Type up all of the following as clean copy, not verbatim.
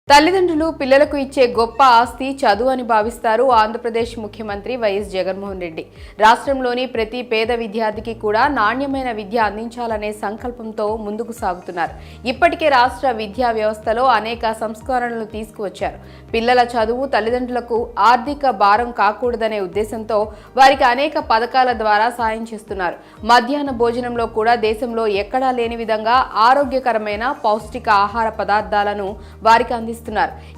తల్లిదండ్రులు పిల్లలకు ఇచ్చే గొప్ప ఆస్తి చదువు అని భావిస్తారు ఆంధ్రప్రదేశ్ ముఖ్యమంత్రి వైఎస్ జగన్మోహన్ రెడ్డి. రాష్ట్రంలోని ప్రతి పేద విద్యార్థికి కూడా నాణ్యమైన విద్య అందించాలనే సంకల్పంతో ముందుకు సాగుతున్నారు. ఇప్పటికే రాష్ట్ర విద్యా వ్యవస్థలో అనేక సంస్కరణలు తీసుకువచ్చారు. పిల్లల చదువు తల్లిదండ్రులకు ఆర్థిక భారం కాకూడదనే ఉద్దేశంతో వారికి అనేక పథకాల ద్వారా సాయం చేస్తున్నారు. మధ్యాహ్న భోజనంలో కూడా దేశంలో ఎక్కడా లేని విధంగా ఆరోగ్యకరమైన పౌష్టిక ఆహార పదార్థాలను వారికి అందిస్తున్నారు.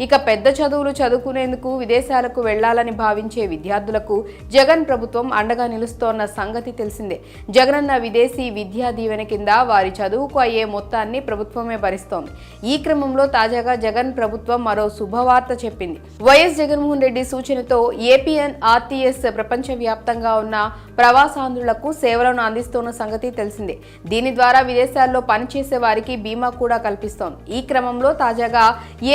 ఇక పెద్ద చదువులు చదువుకునేందుకు విదేశాలకు వెళ్లాలని భావించే విద్యార్థులకు జగన్ ప్రభుత్వం అండగా నిలుస్తోన్న సంగతి తెలిసిందే. జగనన్న విదేశీ విద్యా దీవెన కింద వారి చదువుకు అయ్యే మొత్తాన్ని ప్రభుత్వమే భరిస్తోంది. ఈ క్రమంలో తాజాగా జగన్ ప్రభుత్వం మరో శుభవార్త చెప్పింది. వైఎస్ జగన్మోహన్ రెడ్డి సూచనతో ఏపీఎన్ఆర్టీఎస్ ప్రపంచవ్యాప్తంగా ఉన్న ప్రవాసాంధ్రులకు సేవలను అందిస్తున్న సంగతి తెలిసిందే. దీని ద్వారా విదేశాల్లో పనిచేసే వారికి బీమా కూడా కల్పిస్తోంది. ఈ క్రమంలో తాజాగా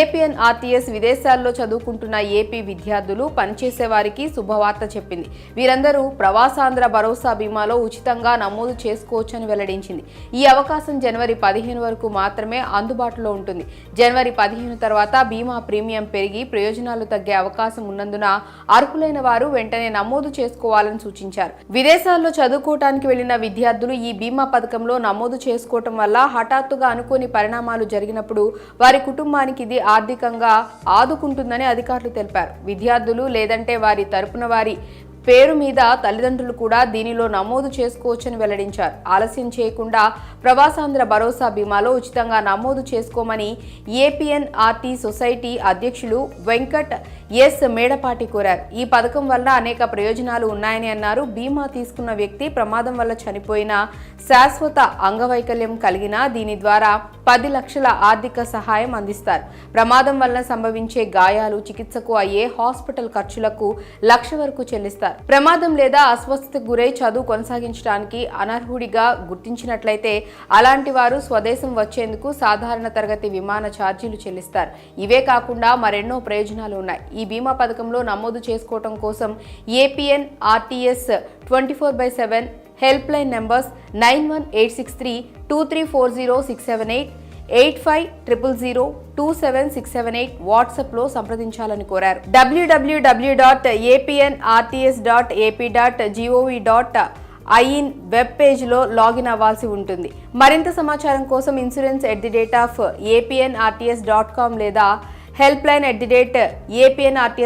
ఏపీఎన్ఆర్టీఎస్ విదేశాల్లో చదువుకుంటున్న ఏపీ విద్యార్థులు పనిచేసే వారికి శుభవార్త చెప్పింది. వీరందరూ ప్రవాసాంధ్ర భరోసా బీమాలో ఉచితంగా నమోదు చేసుకోవచ్చని వెల్లడించింది. ఈ అవకాశం జనవరి 15 వరకు మాత్రమే అందుబాటులో ఉంటుంది. జనవరి 15 తర్వాత బీమా ప్రీమియం పెరిగి ప్రయోజనాలు తగ్గే అవకాశం ఉన్నందున అర్హులైన వారు వెంటనే నమోదు చేసుకోవాలని సూచించారు. విదేశాల్లో చదువుకోవటానికి వెళ్లిన విద్యార్థులు ఈ బీమా పథకంలో నమోదు చేసుకోవటం వల్ల హఠాత్తుగా అనుకోని పరిణామాలు జరిగినప్పుడు వారి కుటుంబానికి ఇది ఆర్థికంగా ఆదుకుంటుందని అధికారులు తెలిపారు. విద్యార్థులు లేదంటే వారి తరపున వారి పేరు మీద తల్లిదండ్రులు కూడా దీనిలో నమోదు చేసుకోవచ్చని వెల్లడించారు. ఆలస్యం చేయకుండా ప్రవాసాంధ్ర భరోసా బీమాలో ఉచితంగా నమోదు చేసుకోమని ఏపీఎన్ఆర్టీ సొసైటీ అధ్యక్షులు వెంకట్ ఎస్ మేడపాటి కోరారు. ఈ పథకం వల్ల అనేక ప్రయోజనాలు ఉన్నాయని అన్నారు. బీమా తీసుకున్న వ్యక్తి ప్రమాదం వల్ల చనిపోయినా, శాశ్వత అంగవైకల్యం కలిగినా దీని ద్వారా 10 లక్షల ఆర్థిక సహాయం అందిస్తారు. ప్రమాదం వల్ల సంభవించే గాయాలు, చికిత్సకు అయ్యే హాస్పిటల్ ఖర్చులకు 1 లక్ష వరకు చెల్లిస్తారు. ప్రమాదం లేదా అస్వస్థతకు గురై చదువు కొనసాగించడానికి అనర్హుడిగా గుర్తించినట్లయితే అలాంటి వారు స్వదేశం వచ్చేందుకు సాధారణ తరగతి విమాన ఛార్జీలు చెల్లిస్తారు. ఇవే కాకుండా మరెన్నో ప్రయోజనాలు ఉన్నాయి. ఈ బీమా పథకంలో నమోదు చేసుకోవడం కోసం ఏపీఎన్ఆర్టీఎస్ 24/7 హెల్ప్ లైన్ నెంబర్స్ 918632340678 8500027678 వాట్సాప్లో సంప్రదించాలని కోరారు. www.apnrts.ap.gov.in వెబ్ పేజ్లో లాగిన్ అవ్వాల్సి ఉంటుంది. మరింత సమాచారం కోసం insurance@apnrts.com లేదా helpline@apnrts